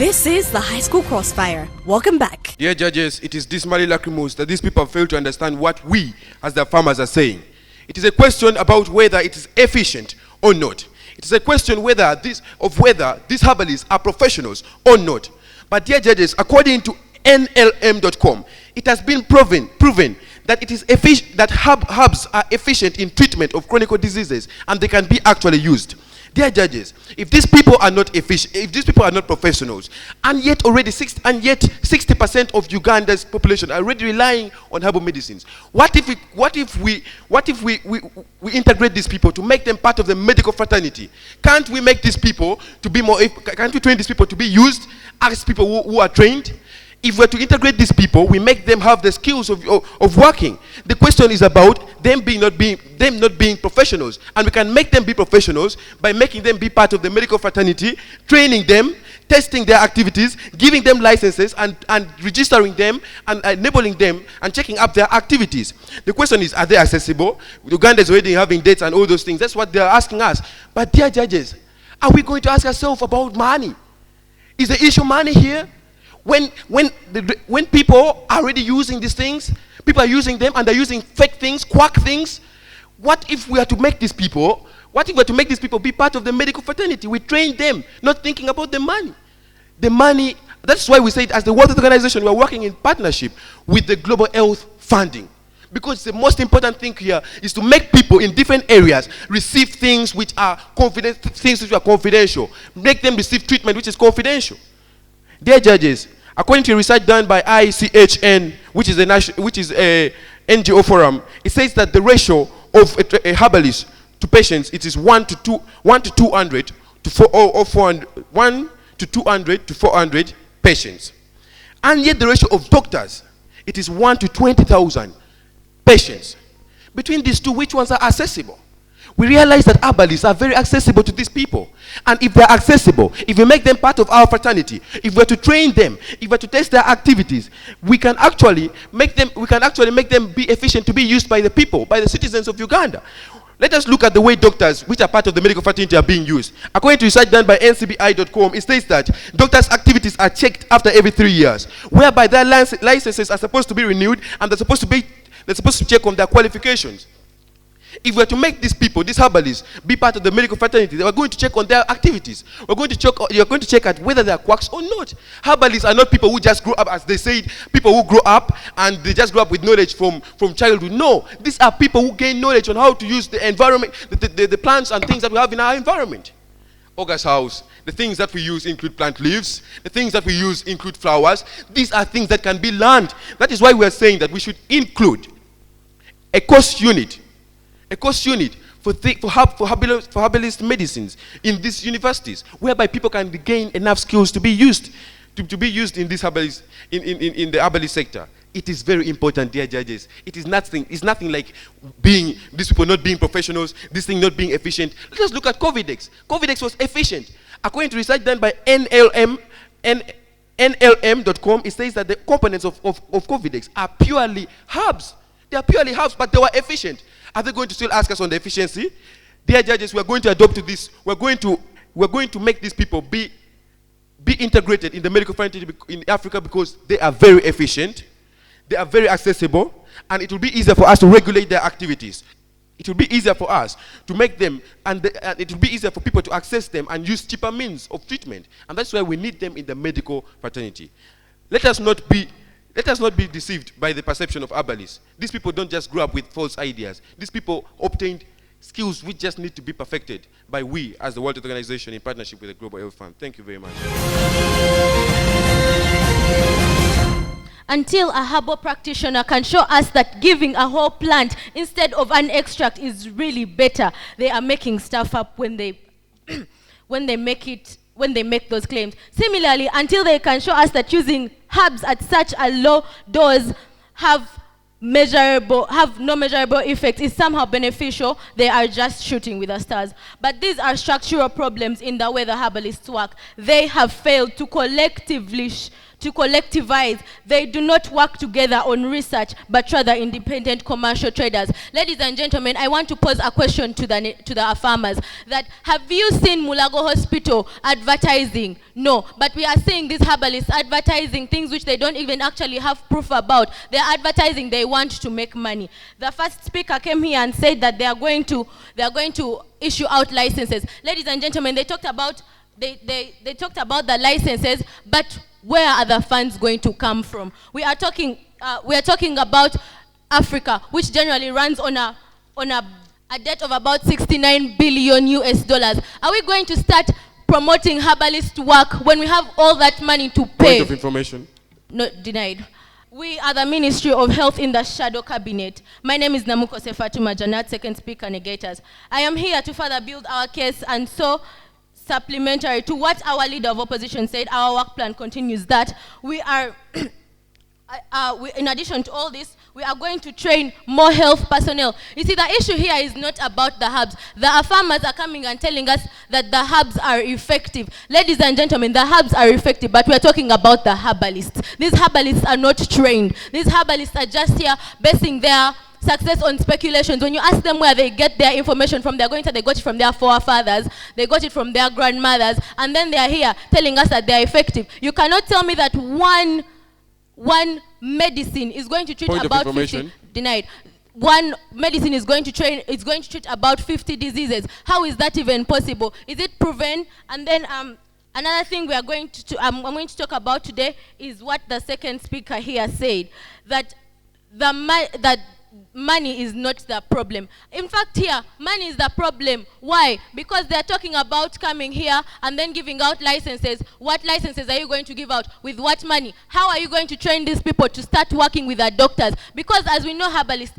This is the High School Crossfire. Welcome back. Dear judges, it is dismally lachrymose that these people fail to understand what we, as the farmers, are saying. It is a question about whether it is efficient or not. It is a question whether these herbalists are professionals or not. But dear judges, according to NLM.com, it has been proven that it is that herbs are efficient in treatment of chronic diseases and they can be actually used. Dear judges, if these people are not efficient, if these people are not professionals, and yet 60% of Uganda's population are already relying on herbal medicines, what if we integrate these people to make them part of the medical fraternity? Can't we make these people to be more? Can't we train these people to be used as people who are trained? If we're to integrate these people, we make them have the skills of working. The question is about them not being professionals, and we can make them be professionals by making them be part of the medical fraternity, training them, testing their activities, giving them licenses, and registering them, and enabling them, and checking up their activities. The question is, are they accessible? Uganda is already having dates and all those things. That's what they're asking us. But dear judges, are we going to ask ourselves about money? Is the issue money here? When people are already using these things, people are using them and they're using fake things, quack things. What if we are to make these people be part of the medical fraternity? We train them, not thinking about the money. The money, that's why we say it as the World Health Organization, we are working in partnership with the Global Health Funding. Because the most important thing here is to make people in different areas receive things which are confidential. Make them receive treatment which is confidential. Dear judges, according to research done by ICHN, which is a NGO forum, it says that the ratio of a herbalist to patients, it is 1 to 200 to 400 patients. And yet the ratio of doctors, it is 1 to 20,000 patients. Between these two, which ones are accessible? We realize that herbalists are very accessible to these people. And if they're accessible, if we make them part of our fraternity, if we're to train them, if we're to test their activities, we can actually make them be efficient to be used by the people, by the citizens of Uganda. Let us look at the way doctors, which are part of the medical fraternity, are being used. According to research done by ncbi.com, it states that doctors' activities are checked after every 3 years, whereby their licenses are supposed to be renewed and they're supposed to check on their qualifications. If we're to make these people, these herbalists, be part of the medical fraternity, we're going to check on their activities. You're going to check at whether they are quacks or not. Herbalists are not people who just grow up, as they said, people who grow up and they just grow up with knowledge from childhood. No, these are people who gain knowledge on how to use the environment, the plants and things that we have in our environment. August House, the things that we use include plant leaves, the things that we use include flowers. These are things that can be learned. That is why we are saying that we should include a course unit for herbalist medicines in these universities, whereby people can gain enough skills to be used in this herbalist in the herbalist sector. It is very important, dear judges. It's nothing like these people not being professionals, this thing not being efficient. Let us look at Covidex. Covidex was efficient. According to research done by NLM.com, it says that the components of Covidex are purely herbs. They are purely herbs, but they were efficient. Are they going to still ask us on the efficiency? Dear judges, we are going to adopt to this. We're going to make these people be integrated in the medical fraternity in Africa because they are very efficient, they are very accessible, and it will be easier for us to regulate their activities. It will be easier for us to make them, and it will be easier for people to access them and use cheaper means of treatment. And that's why we need them in the medical fraternity. Let us not be deceived by the perception of herbalists. These people don't just grow up with false ideas. These people obtained skills which just need to be perfected by we as the World Health Organization in partnership with the Global Health Fund. Thank you very much. Until a herbal practitioner can show us that giving a whole plant instead of an extract is really better, they are making stuff up when they make those claims. Similarly, until they can show us that using herbs at such a low dose have no measurable effect is somehow beneficial, they are just shooting with the stars. But these are structural problems in the way the herbalists work. They have failed to collectively to collectivize. They do not work together on research, but rather independent commercial traders. Ladies and gentlemen, I want to pose a question to the farmers. That have you seen Mulago Hospital advertising? No, but we are seeing these herbalists advertising things which they don't even actually have proof about. They are advertising they want to make money. The first speaker came here and said that they are going to issue out licenses. Ladies and gentlemen, they talked about the licenses, but where are the funds going to come from? We are talking about Africa, which generally runs on a debt of about 69 billion US dollars. Are we going to start promoting herbalist work when we have all that money to pay? Point of information. No, denied. We are the Ministry of Health in the Shadow Cabinet. My name is Namukose Fatuma Janat, second speaker, negators. I am here to further build our case, and so supplementary to what our leader of opposition said, our work plan continues that we are, in addition to all this, we are going to train more health personnel. You see, the issue here is not about the herbs. The farmers are coming and telling us that the herbs are effective. Ladies and gentlemen, the herbs are effective, but we are talking about the herbalists. These herbalists are not trained. These herbalists are just here basing their success on speculations. When you ask them where they get their information from, they got it from their forefathers, they got it from their grandmothers, and then they are here telling us that they are effective. You cannot tell me that one medicine is going to treat Point about of 50, denied. One medicine is going to treat about 50 diseases. How is that even possible? Is it proven? And then another thing I'm going to talk about today is what the second speaker here said, that money is not the problem. In fact, here, money is the problem. Why? Because they're talking about coming here and then giving out licenses. What licenses are you going to give out? With what money? How are you going to train these people to start working with their doctors? Because as we know, herbalists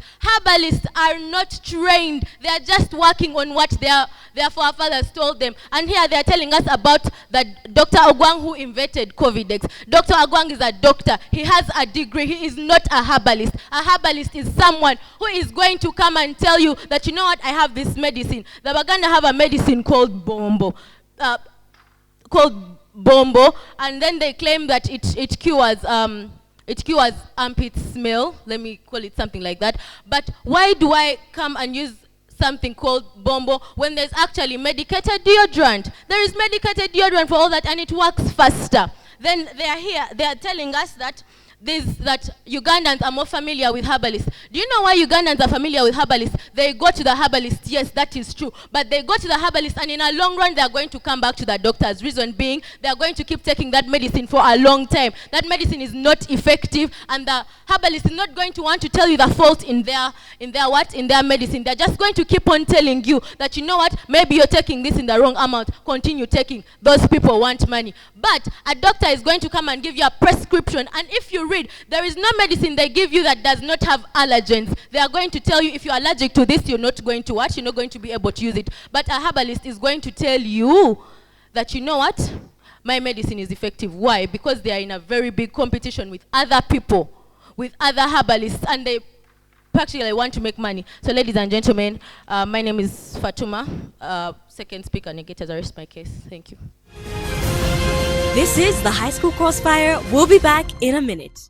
are not trained. They are just working on what their forefathers told them. And here they are telling us about Dr. Ogwang who invented Covidex. Dr. Ogwang is a doctor. He has a degree. He is not a herbalist. A herbalist is someone who is going to come and tell you that, you know what, I have this medicine. They were going to have a medicine called Bombo. And then they claim that it cures armpit smell. Let me call it something like that. But why do I come and use something called Bombo when there's actually medicated deodorant? There is medicated deodorant for all that, and it works faster. Then they are here, they are telling us that Ugandans are more familiar with herbalists. Do you know why Ugandans are familiar with herbalists? They go to the herbalist, yes, that is true. But they go to the herbalist, and in a long run, they are going to come back to the doctors. Reason being, they are going to keep taking that medicine for a long time. That medicine is not effective, and the herbalist is not going to want to tell you the fault in their medicine. They're just going to keep on telling you that, you know what, maybe you're taking this in the wrong amount. Continue taking. Those people want money. But a doctor is going to come and give you a prescription, and if you read, there is no medicine they give you that does not have allergens. They are going to tell you if you're allergic to this, you're not going to watch, you're not going to be able to use it. But a herbalist is going to tell you that, you know what, my medicine is effective. Why? Because they are in a very big competition with other people, with other herbalists, and they practically want to make money. So ladies and gentlemen, my name is Fatuma, second speaker, negators, I rest my case. Thank you. This is the High School Crossfire. We'll be back in a minute.